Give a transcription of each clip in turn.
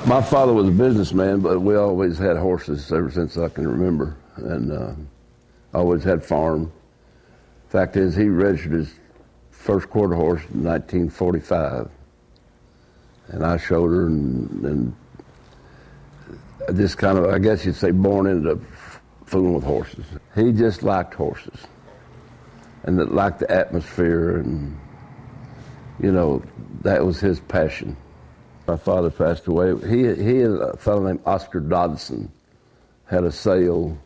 My father was a businessman, but we always had horses ever since I can remember, and always had farm. Fact is, he registered his first quarter horse in 1945, and I showed her, and just kind of, I guess you'd say, born into fooling with horses. He just liked horses, and liked the atmosphere, and you know, that was his passion. My father passed away. He and a fellow named Oscar Dodson had a sale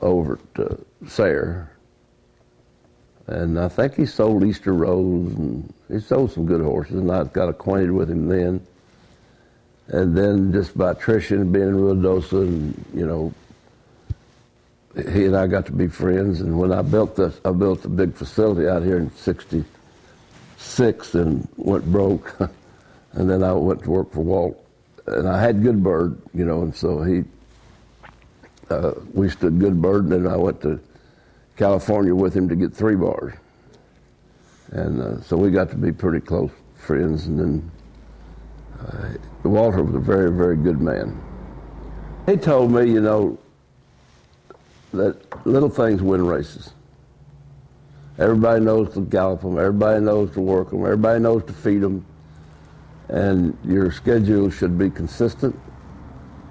over at Sayre, and I think he sold Easter Rose, and he sold some good horses, and I got acquainted with him then. And then just by attrition, being in Ruidoso, and you know, he and I got to be friends. And when I built a big facility out here in '66 and went broke, and then I went to work for Walt, and I had Good Bird, you know, and so we stood Good Bird, and then I went to California with him to get 3 bars, and so we got to be pretty close friends. And then Walter was a very, very good man. He told me, you know, that little things win races. Everybody knows to gallop them, everybody knows to work them, everybody knows to feed them, and your schedule should be consistent,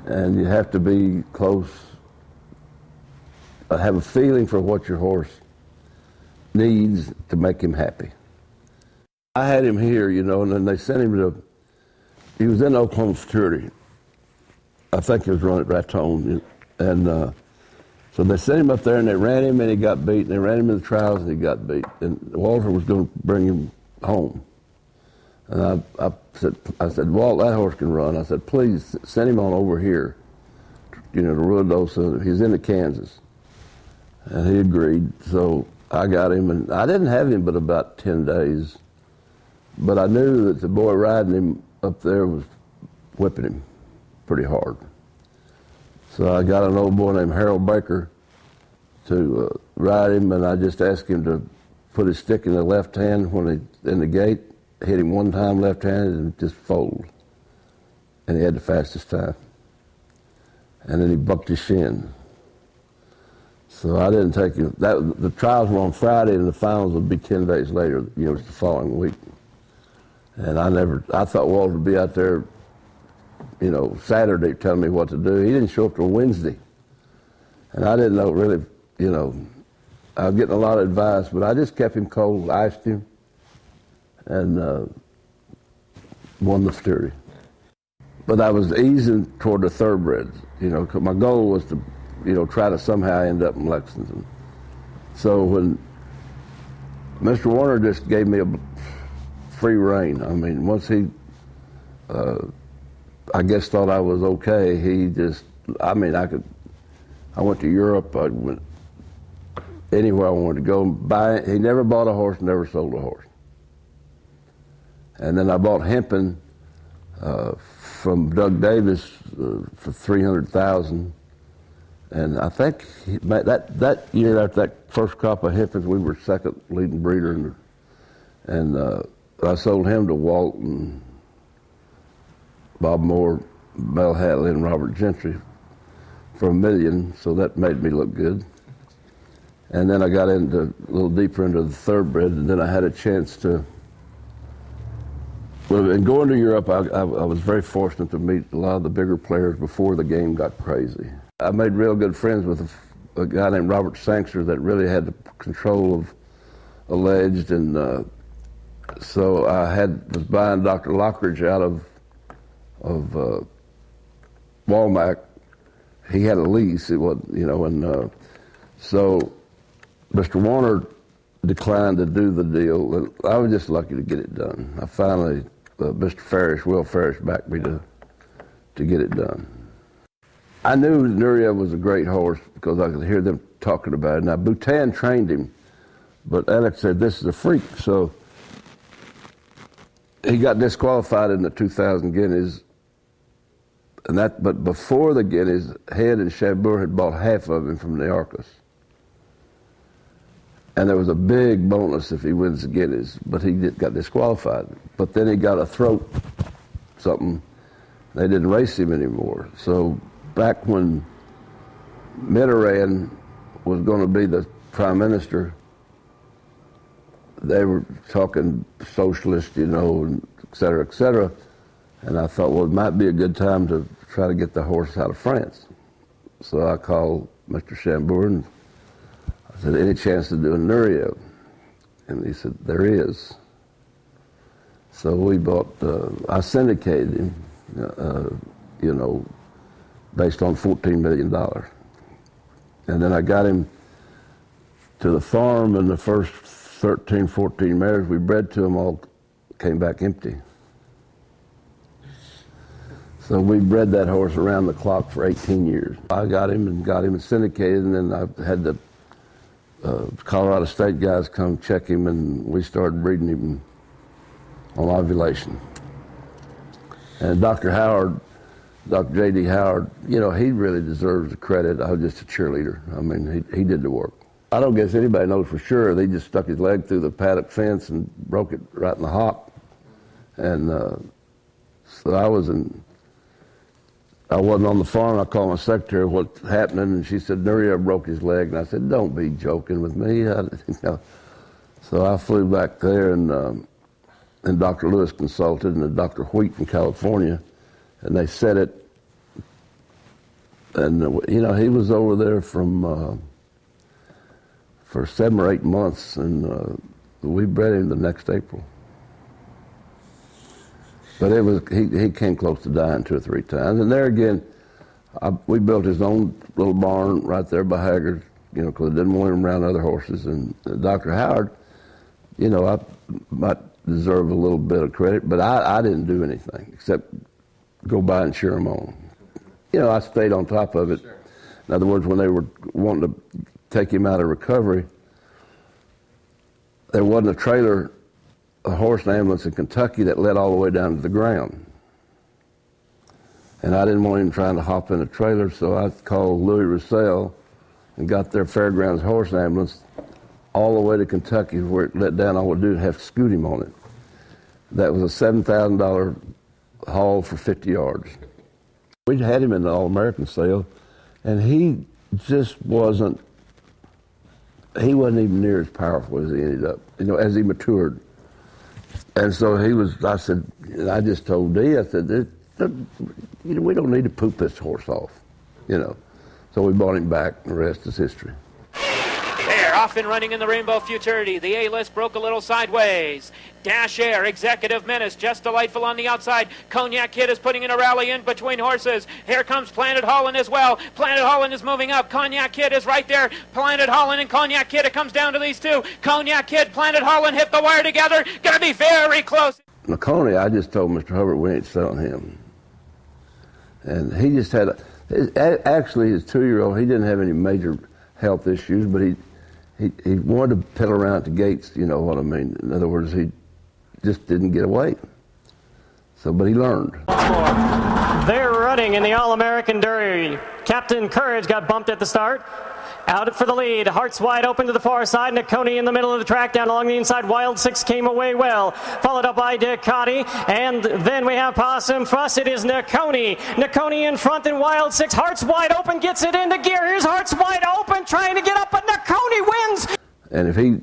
and you have to be close, have a feeling for what your horse needs to make him happy. I had him here, you know, and then they sent him to, he was in Oklahoma Futurity. I think he was running at Raton, and so they sent him up there, and they ran him, and he got beat. And they ran him in the trials, and he got beat. And Walter was going to bring him home. And I said, Walt, that horse can run. I said, please send him on over here, you know, to Ruidoso. He's into Kansas. And he agreed. So I got him, and I didn't have him but about 10 days. But I knew that the boy riding him up there was whipping him pretty hard. So I got an old boy named Harold Baker to ride him, and I just asked him to put his stick in the left hand when he in the gate, hit him one time left-handed, and just fold. And he had the fastest time. And then he bucked his shin. So I didn't take him. The trials were on Friday, and the finals would be 10 days later, you know, the following week. And I thought Walter would be out there, you know, Saturday telling me what to do. He didn't show up till Wednesday. And I didn't know really, you know, I was getting a lot of advice, but I just kept him cold, iced him, and won the futurity. But I was easing toward the thoroughbreds, you know, 'cause my goal was to, you know, try to somehow end up in Lexington. So when Mr. Warner just gave me a free rein, I mean, once he, I guess, thought I was okay, he just, I mean, I went to Europe, I went anywhere I wanted to go. He never bought a horse, never sold a horse. And then I bought Hempin from Doug Davis for $300,000. And I think that year after that first crop of Hempins, we were second leading breeder, and I sold him to Walt and Bob Moore, Mel Hatley, and Robert Gentry for $1 million, so that made me look good. And then I got a little deeper into the thoroughbred, and then I had a chance to, well, in going to Europe, I was very fortunate to meet a lot of the bigger players before the game got crazy. I made real good friends with a guy named Robert Sangster that really had the control of Alleged, and so I was buying Dr. Lockridge out of Walmack. He had a lease, it was, you know, and so Mr. Warner declined to do the deal, and I was just lucky to get it done. I finally, Mr. Farish, Will Farish, backed me to get it done. I knew Nuria was a great horse because I could hear them talking about it. Now, Boutin trained him, but Alex said, this is a freak, so he got disqualified in the 2000 Guineas, but before the Guineas, Head and Chabour had bought half of him from the Arcus. And there was a big bonus if he wins the Guineas, but he got disqualified. But then he got a throat something, They didn't race him anymore. So back when Mitterrand was going to be the prime minister, they were talking socialist, you know, et cetera, et cetera. And I thought, well, it might be a good time to try to get the horse out of France. So I called Mr. Chambour and I said, any chance to do a Nurio? And he said, there is. So we bought, I syndicated him, you know, based on $14 million. And then I got him to the farm, and the first 13, 14 mares we bred to him all came back empty. So we bred that horse around the clock for 18 years. I got him syndicated, and then I had the Colorado State guys come check him, and we started breeding him on ovulation. And Dr. Howard, Dr. J.D. Howard, you know, he really deserves the credit. I was just a cheerleader. I mean, he did the work. I don't guess anybody knows for sure. They just stuck his leg through the paddock fence and broke it right in the hop. And so I wasn't on the farm. I called my secretary, what's happening? And she said, Nurio broke his leg. And I said, don't be joking with me. You know. So I flew back there, and Dr. Lewis consulted, and Dr. Wheat from California, and they said it. And, you know, he was over there for 7 or 8 months, and we bred him the next April. But it was he came close to dying 2 or 3 times. And there again, we built his own little barn right there by Haggard, you know, because I didn't want him around other horses. And Dr. Howard, you know, I might deserve a little bit of credit, but I didn't do anything except go by and cheer him on. You know, I stayed on top of it. Sure. In other words, when they were wanting to take him out of recovery, there wasn't a horse ambulance in Kentucky that led all the way down to the ground. And I didn't want him trying to hop in a trailer, so I called Louis Roussel and got their fairgrounds horse ambulance all the way to Kentucky, where it let down. All I would do is have to scoot him on it. That was a $7,000 haul for 50 yards. We had him in the All-American sale, and he just wasn't even near as powerful as he ended up, you know, as he matured. And so I just told Dee, I said, you know, we don't need to poop this horse off, you know. So we bought him back, and the rest is history. They're off and running in the Rainbow Futurity. The A-list broke a little sideways. Dash Air, Executive Menace, just delightful on the outside. Cognac Kid is putting in a rally in between horses. Here comes Planet Holland as well. Planet Holland is moving up. Cognac Kid is right there. Planet Holland and Cognac Kid, it comes down to these two. Cognac Kid, Planet Holland hit the wire together. Gonna be very close. McConey, I just told Mr. Hubbard we ain't selling him. And he just had actually his 2-year-old, he didn't have any major health issues, but he wanted to pedal around at the gates, you know what I mean. In other words, he just didn't get away. So, but he learned. They're running in the All-American Derby. Captain Courage got bumped at the start. Out for the lead. Hearts wide open to the far side. Nakoni in the middle of the track. Down along the inside. Wild Six came away well. Followed up by Ducati. And then we have Possum Fuss. It is Nakoni. Nakoni in front and Wild Six. Hearts wide open. Gets it into gear. Here's Hearts wide open. Trying to get up. But Nakoni wins. And if he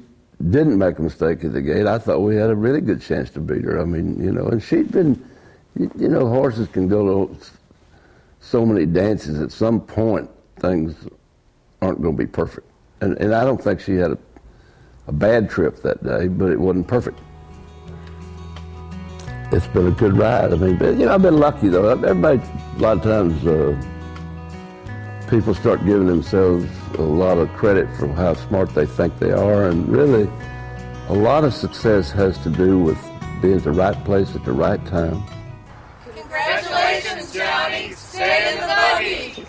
didn't make a mistake at the gate, I thought we had a really good chance to beat her. I mean, you know, and she'd been, you know, horses can go to so many dances. At some point, things aren't going to be perfect. And I don't think she had a bad trip that day, but it wasn't perfect. It's been a good ride. I mean, you know, I've been lucky, though. Everybody, a lot of times, people start giving themselves a lot of credit for how smart they think they are, and really, a lot of success has to do with being at the right place at the right time. Congratulations, Johnny. Stay in the buggy.